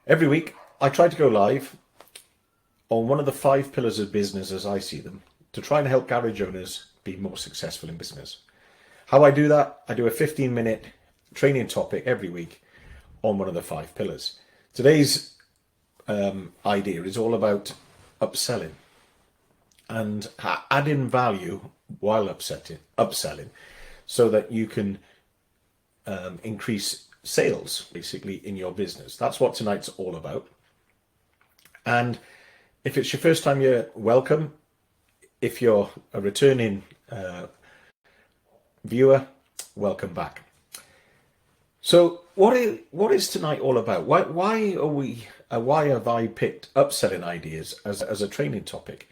Every week, I try to go live on one of the 5 pillars of business as I see them to try and help garage owners be more successful in business. How I do that, I do a 15-minute training topic every week on one of the 5 pillars. Today's idea is all about upselling and adding value while upselling so that you can increase sales basically in your business. That's what tonight's all about. And if it's your first time here, welcome. If you're a returning viewer, welcome back. So what is tonight all about? Why have I picked upselling ideas as a training topic?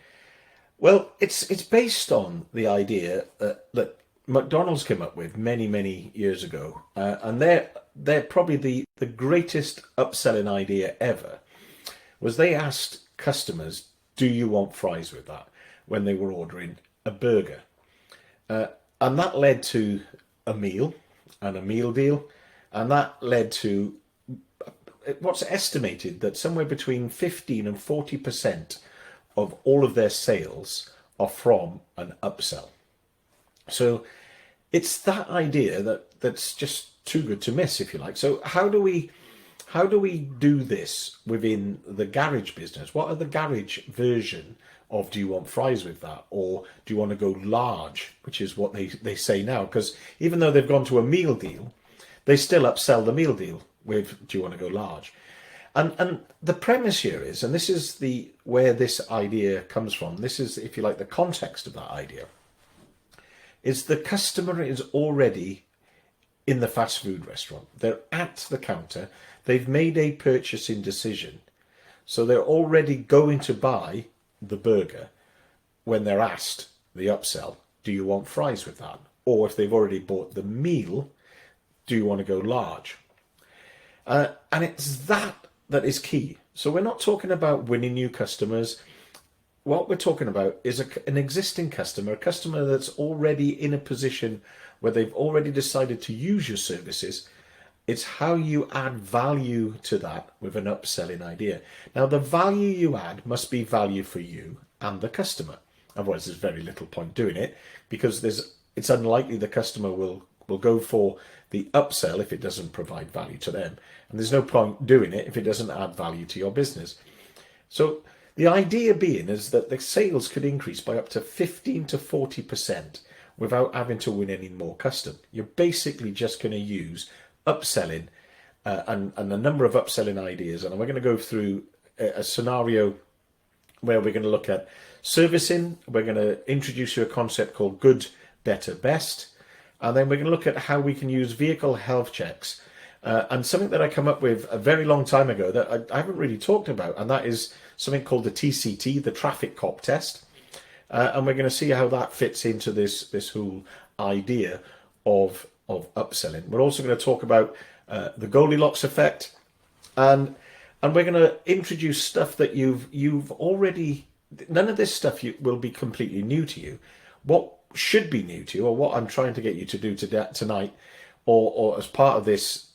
Well, it's based on the idea that McDonald's came up with many years ago, and they're probably the greatest upselling idea ever. Was they asked customers, "Do you want fries with that?" when they were ordering a burger, and that led to a meal and a meal deal, and that led to what's estimated that somewhere between 15 and 40% of all of their sales are from an upsell. So it's that idea that's just too good to miss, if you like. So how do we do this within the garage business? What are the garage version of "do you want fries with that?" or "do you want to go large," which is what they say now, because even though they've gone to a meal deal, they still upsell the meal deal with "do you want to go large?" And the premise here is, and this is where this idea comes from, this is, if you like, the context of that idea, is the customer is already in the fast food restaurant. They're at the counter. They've made a purchasing decision. So they're already going to buy the burger when they're asked the upsell, "Do you want fries with that?" Or if they've already bought the meal, "Do you want to go large?" And it's that is key. So we're not talking about winning new customers. What we're talking about is an existing customer, a customer that's already in a position where they've already decided to use your services. It's how you add value to that with an upselling idea. Now, the value you add must be value for you and the customer. Otherwise, there's very little point doing it, because it's unlikely the customer will go for the upsell if it doesn't provide value to them. And there's no point doing it if it doesn't add value to your business. So the idea being is that the sales could increase by up to 15 to 40% without having to win any more custom. You're basically just going to use upselling and a number of upselling ideas. And we're going to go through a scenario where we're going to look at servicing. We're going to introduce you a concept called good, better, best. And then we're going to look at how we can use vehicle health checks. And something that I come up with a very long time ago that I haven't really talked about, and that is something called the TCT, the traffic cop test. And we're going to see how that fits into this whole idea of upselling. We're also going to talk about the Goldilocks Effect, and we're going to introduce stuff that you've already. None of this stuff will be completely new to you. What should be new to you, or what I'm trying to get you to do tonight, or as part of this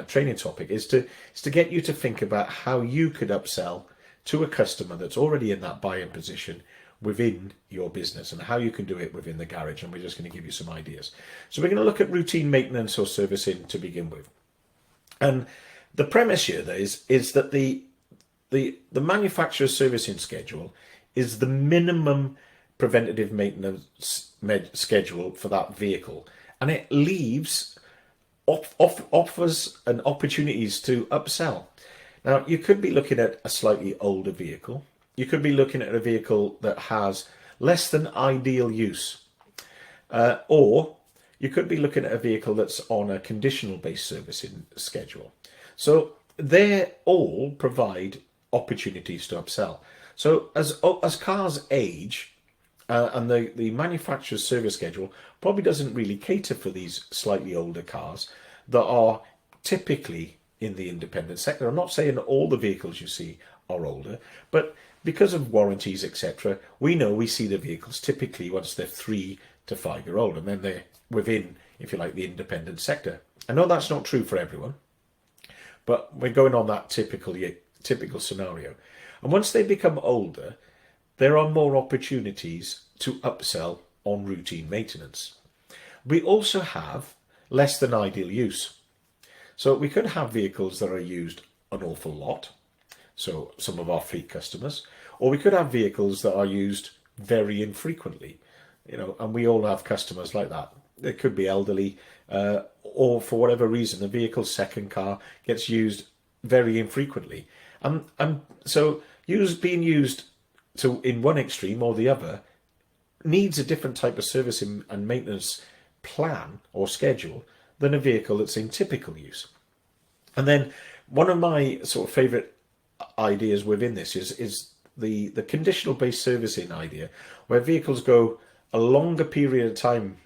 training topic, is to get you to think about how you could upsell to a customer that's already in that buying position within your business, and how you can do it within the garage. And we're just going to give you some ideas. So we're going to look at routine maintenance or servicing to begin with. And the premise here is that the manufacturer's servicing schedule is the minimum preventative maintenance schedule for that vehicle, and it leaves offers and opportunities to upsell. Now, you could be looking at a slightly older vehicle. You could be looking at a vehicle that has less than ideal use, or you could be looking at a vehicle that's on a conditional based servicing schedule. So they all provide opportunities to upsell. So as cars age, and the manufacturer's service schedule probably doesn't really cater for these slightly older cars that are typically in the independent sector. I'm not saying all the vehicles you see are older, but because of warranties, etc., we see the vehicles typically once they're 3 to 5 year old, and then they're within, if you like, the independent sector. I know that's not true for everyone, but we're going on that typical scenario. And once they become older, there are more opportunities to upsell on routine maintenance. We also have less than ideal use. So we could have vehicles that are used an awful lot, so some of our fleet customers, or we could have vehicles that are used very infrequently, and we all have customers like that. They could be elderly, or for whatever reason, the vehicle's second car gets used very infrequently. And so being used in one extreme or the other needs a different type of service and maintenance plan or schedule than a vehicle that's in typical use. And then one of my sort of favourite ideas within this is the conditional based servicing idea, where vehicles go a longer period of time,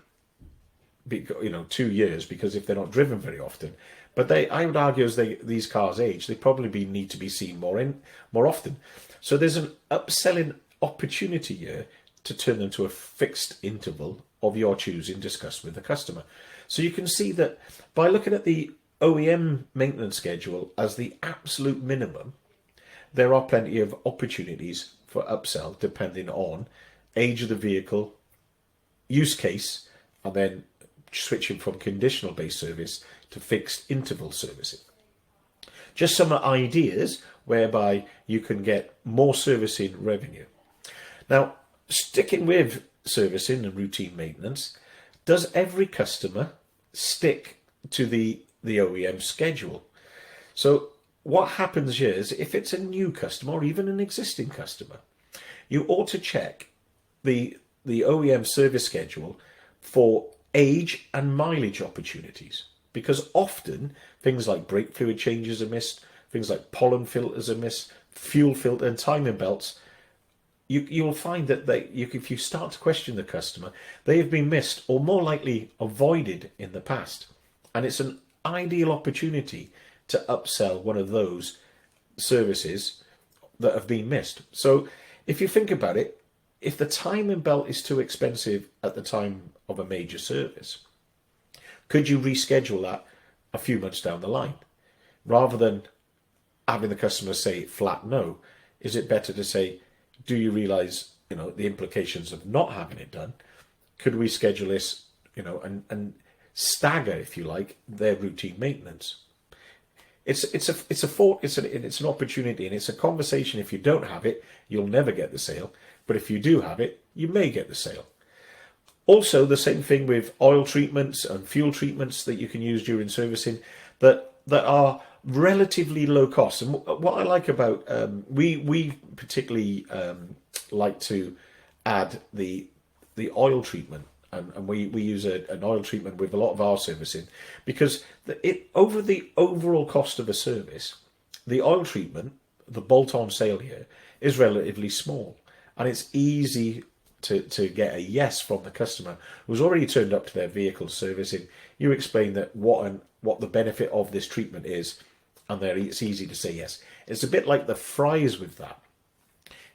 2 years, because if they're not driven very often. But I would argue as these cars age, they probably need to be seen more often. So there's an upselling opportunity here to turn them to a fixed interval of your choosing discussed with the customer. So you can see that by looking at the OEM maintenance schedule as the absolute minimum, there are plenty of opportunities for upsell depending on age of the vehicle, use case, and then switching from conditional based service to fixed interval servicing. Just some ideas whereby you can get more servicing revenue. Now, sticking with servicing and routine maintenance, does every customer stick to the OEM schedule? So what happens here is, if it's a new customer or even an existing customer, you ought to check the OEM service schedule for age and mileage opportunities, because often things like brake fluid changes are missed, things like pollen filters are missed, fuel filter and timing belts. You'll find that if you start to question the customer, they have been missed or more likely avoided in the past. And it's an ideal opportunity to upsell one of those services that have been missed. So if you think about it, if the timing belt is too expensive at the time of a major service, could you reschedule that a few months down the line? Rather than having the customer say flat no, is it better to say, do you realize, the implications of not having it done? Could we schedule this, and stagger, if you like, their routine maintenance? It's an opportunity, and it's a conversation. If you don't have it, you'll never get the sale. But if you do have it, you may get the sale. Also, the same thing with oil treatments and fuel treatments that you can use during servicing that are relatively low cost. And what I like about we particularly like to add the oil treatment, and we use an oil treatment with a lot of our servicing, because over the overall cost of a service, the oil treatment, the bolt-on sale here, is relatively small, and it's easy to get a yes from the customer who's already turned up to their vehicle servicing. You explain that what the benefit of this treatment is, and it's easy to say yes. It's a bit like the fries with that.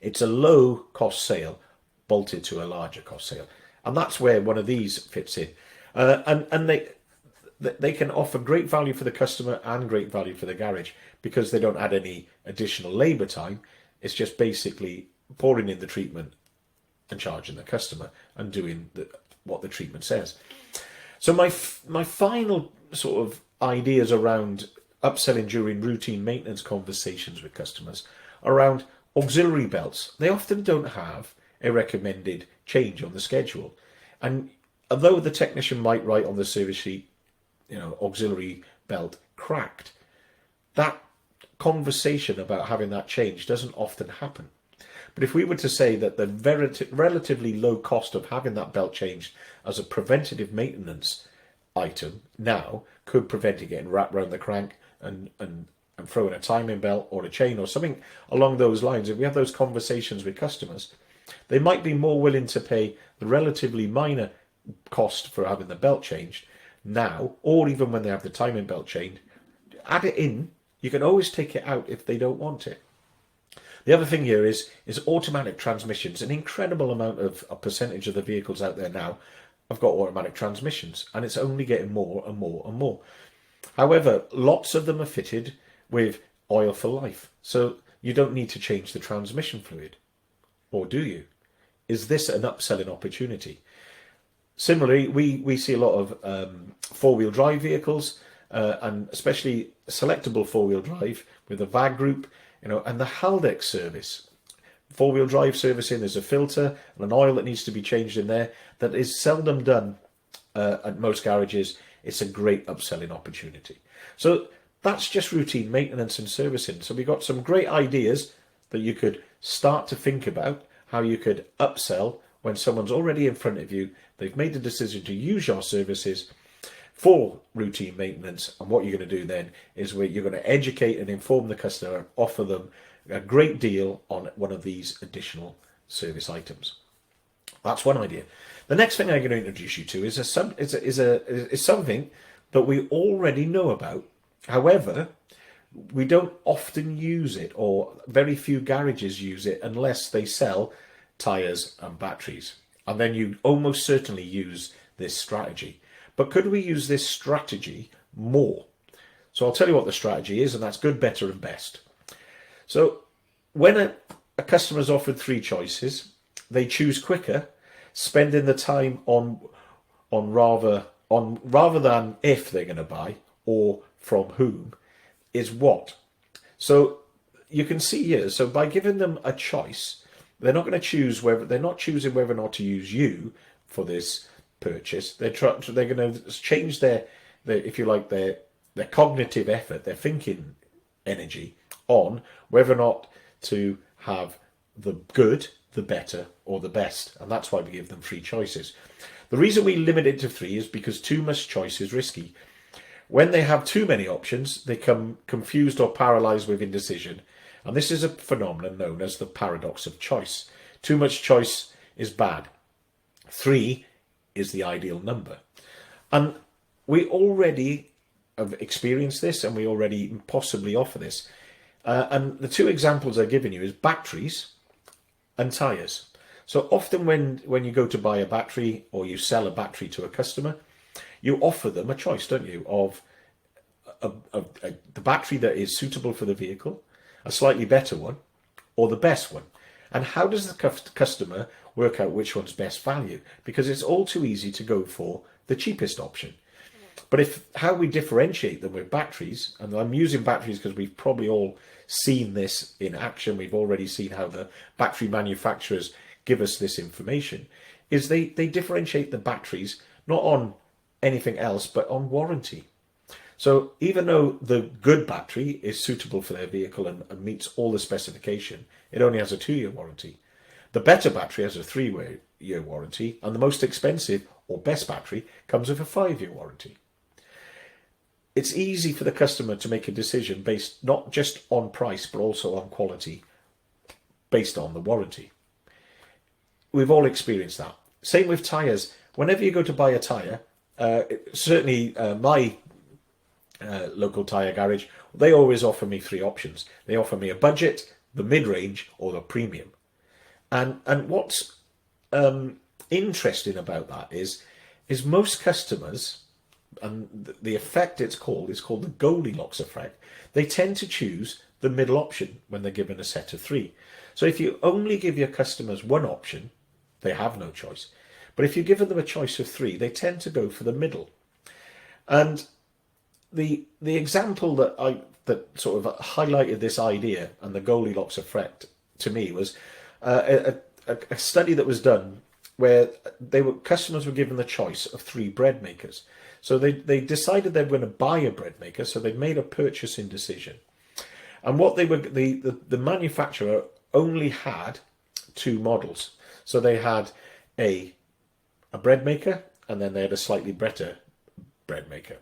It's a low cost sale bolted to a larger cost sale, and that's where one of these fits in. And they can offer great value for the customer and great value for the garage, because they don't add any additional labour time. It's just basically pouring in the treatment and charging the customer and doing what the treatment says. So my final sort of ideas around upselling during routine maintenance conversations with customers around auxiliary belts. They often don't have a recommended change on the schedule, and although the technician might write on the service sheet, auxiliary belt cracked, that conversation about having that change doesn't often happen. But if we were to say that the relatively low cost of having that belt changed as a preventative maintenance item now could prevent it getting wrapped around the crank and throwing a timing belt or a chain or something along those lines, if we have those conversations with customers, they might be more willing to pay the relatively minor cost for having the belt changed now, or even when they have the timing belt changed. Add it in. You can always take it out if they don't want it. The other thing here is automatic transmissions. An incredible amount of a percentage of the vehicles out there now have got automatic transmissions, and it's only getting more and more and more. However, lots of them are fitted with oil for life. So you don't need to change the transmission fluid, or do you? Is this an upselling opportunity? Similarly, we see a lot of four-wheel drive vehicles, and especially selectable four-wheel drive with the VAG group, and the Haldex service. Four-wheel drive servicing, there's a filter and an oil that needs to be changed in there that is seldom done at most garages. It's a great upselling opportunity. So that's just routine maintenance and servicing. So we've got some great ideas that you could start to think about how you could upsell when someone's already in front of you. They've made the decision to use your services for routine maintenance. And what you're going to do then is where you're going to educate and inform the customer and offer them a great deal on one of these additional service items. That's one idea. The next thing I'm going to introduce you to is something that we already know about. However, we don't often use it, or very few garages use it unless they sell tyres and batteries. And then you almost certainly use this strategy. But could we use this strategy more? So I'll tell you what the strategy is, and that's good, better, and best. So when a customer is offered three choices, they choose quicker, spending the time on rather than if they're going to buy or from whom is what. So you can see here, so by giving them a choice, they're not going to choose they're not choosing whether or not to use you for this purchase. They're going to change their if you like, their cognitive effort, their thinking energy on whether or not to have the good, the better, or the best. And that's why we give them three choices. The reason we limit it to three is because too much choice is risky. When they have too many options, they become confused or paralyzed with indecision. And this is a phenomenon known as the paradox of choice. Too much choice is bad. Three is the ideal number. And we already have experienced this, and we already possibly offer this. And the two examples I've given you is batteries and tyres. So often when you go to buy a battery or you sell a battery to a customer, you offer them a choice, don't you, of the battery that is suitable for the vehicle, a slightly better one, or the best one. And how does the customer work out which one's best value? Because it's all too easy to go for the cheapest option. But how we differentiate them with batteries, and I'm using batteries because we've probably all seen this in action, we've already seen how the battery manufacturers give us this information, is they differentiate the batteries not on anything else but on warranty. So even though the good battery is suitable for their vehicle and meets all the specification, it only has a 2-year warranty. The better battery has a 3-year warranty, and the most expensive or best battery comes with a 5-year warranty. It's easy for the customer to make a decision based not just on price but also on quality based on the warranty. We've all experienced that. Same with tyres. Whenever you go to buy a tyre, certainly my local tyre garage, they always offer me three options. They offer me a budget, the mid-range, or the premium. And what's interesting about that is most customers, and the effect it's called is called the Goldilocks Effect, they tend to choose the middle option when they're given a set of three. So if you only give your customers one option, they have no choice. But if you give them a choice of three, they tend to go for the middle. And the example that sort of highlighted this idea and the Goldilocks Effect to me was a study that was done where customers were given the choice of three bread makers. So they decided they were going to buy a bread maker, so they made a purchasing decision. And what the manufacturer only had two models. So they had a bread maker, and then they had a slightly better bread maker.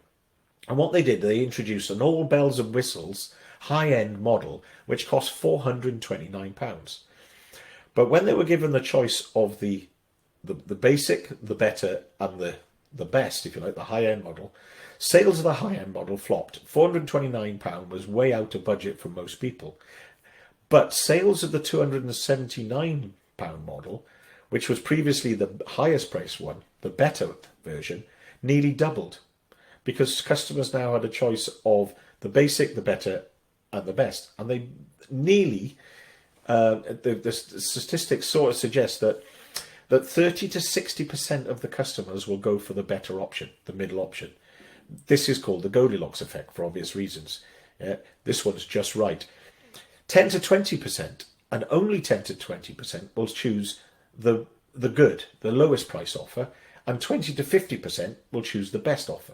And what they did, they introduced an all bells and whistles high-end model, which cost £429. But when they were given the choice of the basic, the better, and the best, if you like, the high-end model, sales of the high-end model flopped. £429 was way out of budget for most people. But sales of the £279 model, which was previously the highest priced one, the better version, nearly doubled. Because customers now had a choice of the basic, the better, and the best. And they nearly, the statistics sort of suggest that 30 to 60% of the customers will go for the better option, the middle option. This is called the Goldilocks effect for obvious reasons. Yeah? This one's just right. 10 to 20%, and only 10 to 20% will choose the good, the lowest price offer, and 20 to 50% will choose the best offer.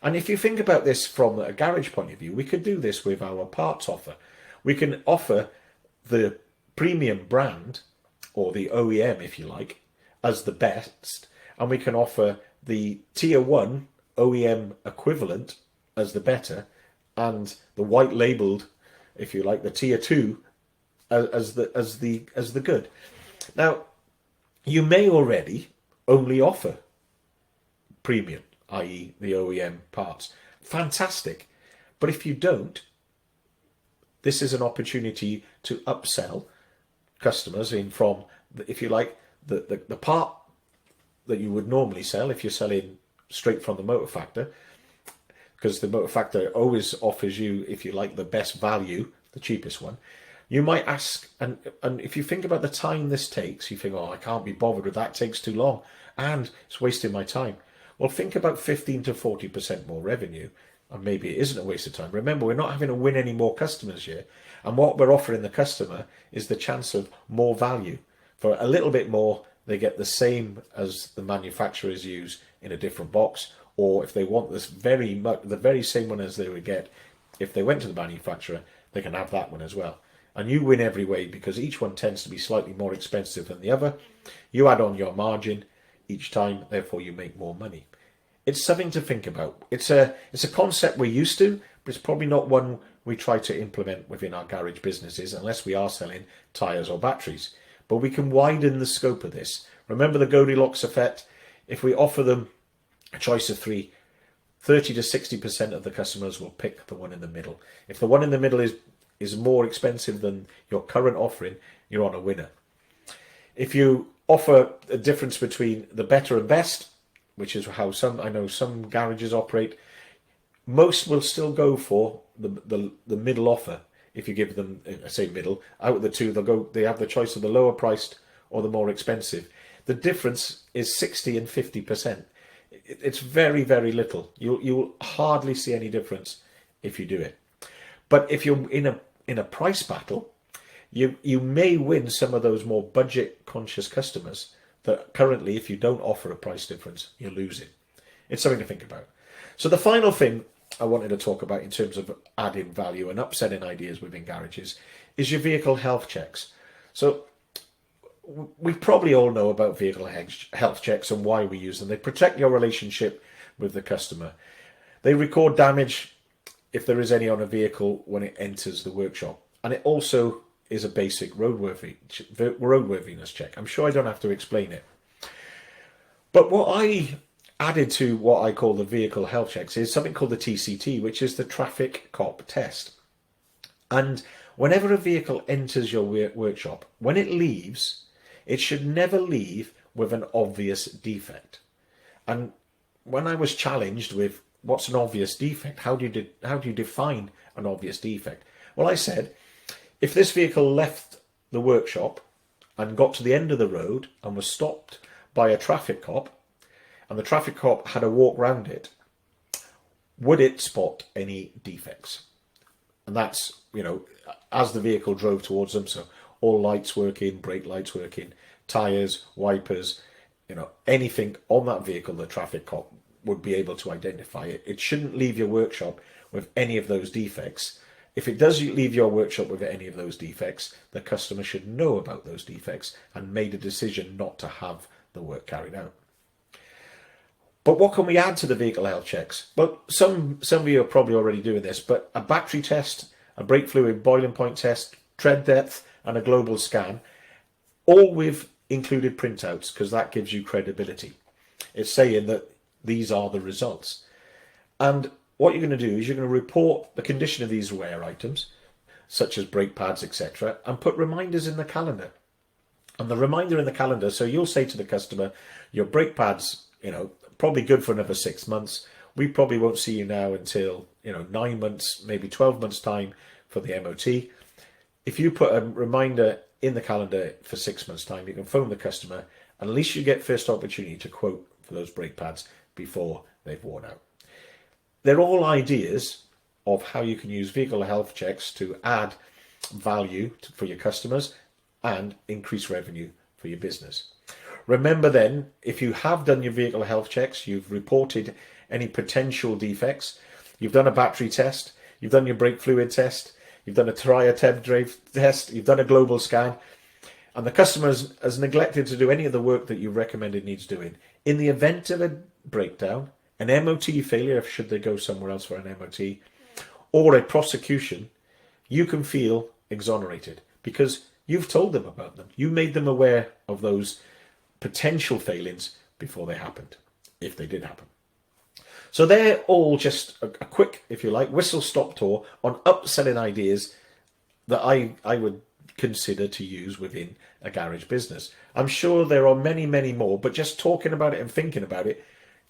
And if you think about this from a garage point of view, we could do this with our parts offer. We can offer the premium brand, or the OEM if you like, as the best, and we can offer the tier 1 OEM equivalent as the better, and the white labeled, if you like, the tier 2 as the good. Now, you may already only offer premium, i.e. the OEM parts. Fantastic. But if you don't, this is an opportunity to upsell customers in from, if you like, the part that you would normally sell if you're selling straight from the motor factor, because the motor factor always offers you, if you like, the best value, the cheapest one. You might ask, and if you think about the time this takes, you think, oh, I can't be bothered with that, it takes too long, and it's wasting my time. Well, think about 15 to 40% more revenue, and maybe it isn't a waste of time. Remember, we're not having to win any more customers here, and what we're offering the customer is the chance of more value. For a little bit more, they get the same as the manufacturers use in a different box, or if they want this the very same one as they would get if they went to the manufacturer, they can have that one as well. And you win every way, because each one tends to be slightly more expensive than the other. You add on your margin each time, therefore you make more money. It's something to think about. It's a concept we're used to, but it's probably not one we try to implement within our garage businesses unless we are selling tyres or batteries. But we can widen the scope of this. Remember the Goldilocks effect? If we offer them a choice of 3, 30 to 60% of the customers will pick the one in the middle. If the one in the middle is more expensive than your current offering, you're on a winner. If you offer a difference between the better and best, which is how I know some garages operate, most will still go for the middle offer. If you give them, I say middle, out of the two, they have the choice of the lower priced or the more expensive. The difference is 60 and 50%. It's very, very little. You'll hardly see any difference if you do it. But if you're in a price battle, you may win some of those more budget conscious customers that currently, if you don't offer a price difference, you're losing. It's something to think about. So the final thing I wanted to talk about in terms of adding value and upselling ideas within garages is your vehicle health checks. So we probably all know about vehicle health checks and why we use them. They protect your relationship with the customer. They record damage if there is any on a vehicle when it enters the workshop. And it also is a basic roadworthiness check. I'm sure I don't have to explain it. But what I added to what I call the vehicle health checks is something called the TCT, which is the traffic cop test. And whenever a vehicle enters your workshop, when it leaves, it should never leave with an obvious defect. And when I was challenged with what's an obvious defect, how do you define an obvious defect? Well, I said, if this vehicle left the workshop and got to the end of the road and was stopped by a traffic cop, and the traffic cop had a walk round it, would it spot any defects? And that's, as the vehicle drove towards them, so all lights working, brake lights working, tyres, wipers, anything on that vehicle, the traffic cop would be able to identify it. It shouldn't leave your workshop with any of those defects. If it does leave your workshop with any of those defects, the customer should know about those defects and made a decision not to have the work carried out. But what can we add to the vehicle health checks? Well, some of you are probably already doing this, but a battery test, a brake fluid boiling point test, tread depth, and a global scan, all with included printouts, because that gives you credibility. It's saying that these are the results. And what you're going to do is you're going to report the condition of these wear items, such as brake pads, etc., and put reminders in the calendar. And the reminder in the calendar, so you'll say to the customer, your brake pads, probably good for another 6 months. We probably won't see you now until, 9 months, maybe 12 months time for the MOT. If you put a reminder in the calendar for 6 months' time, you can phone the customer, and at least you get first opportunity to quote for those brake pads before they've worn out. They're all ideas of how you can use vehicle health checks to add value for your customers and increase revenue for your business. Remember then, if you have done your vehicle health checks, you've reported any potential defects, you've done a battery test, you've done your brake fluid test, you've done a tyre temp drive test, you've done a global scan, and the customer has neglected to do any of the work that you recommended needs doing. In the event of a breakdown, an MOT failure, should they go somewhere else for an MOT, or a prosecution, you can feel exonerated because you've told them about them. You made them aware of those potential failings before they happened, if they did happen. So they're all just a quick, if you like, whistle-stop tour on upselling ideas that I would consider to use within a garage business. I'm sure there are many, many more, but just talking about it and thinking about it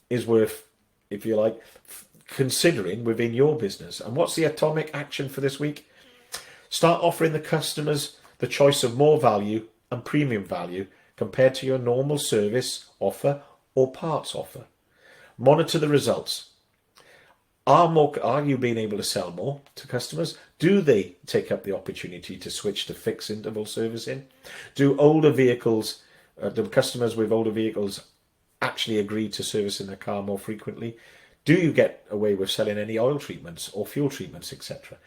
is worth, if you like, considering within your business. And what's the atomic action for this week? Start offering the customers the choice of more value and premium value compared to your normal service offer or parts offer. Monitor the results. Are you being able to sell more to customers? Do they take up the opportunity to switch to fixed interval servicing? Do the customers with older vehicles actually agree to servicing their car more frequently? Do you get away with selling any oil treatments or fuel treatments, etc.?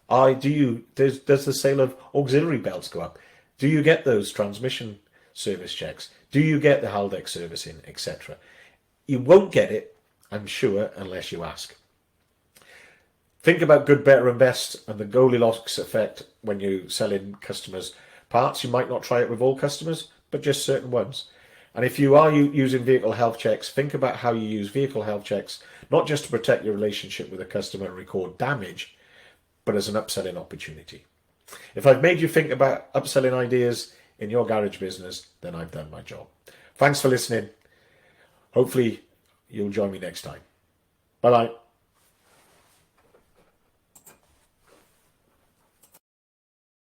Does the sale of auxiliary belts go up? Do you get those transmission service checks? Do you get the Haldex servicing, etc.? You won't get it, I'm sure, unless you ask. Think about good, better and best and the Goldilocks effect when you're selling customers parts. You might not try it with all customers, but just certain ones. And if you are using vehicle health checks, think about how you use vehicle health checks, not just to protect your relationship with a customer and record damage, but as an upselling opportunity. If I've made you think about upselling ideas in your garage business, then I've done my job. Thanks for listening. Hopefully you'll join me next time. Bye-bye.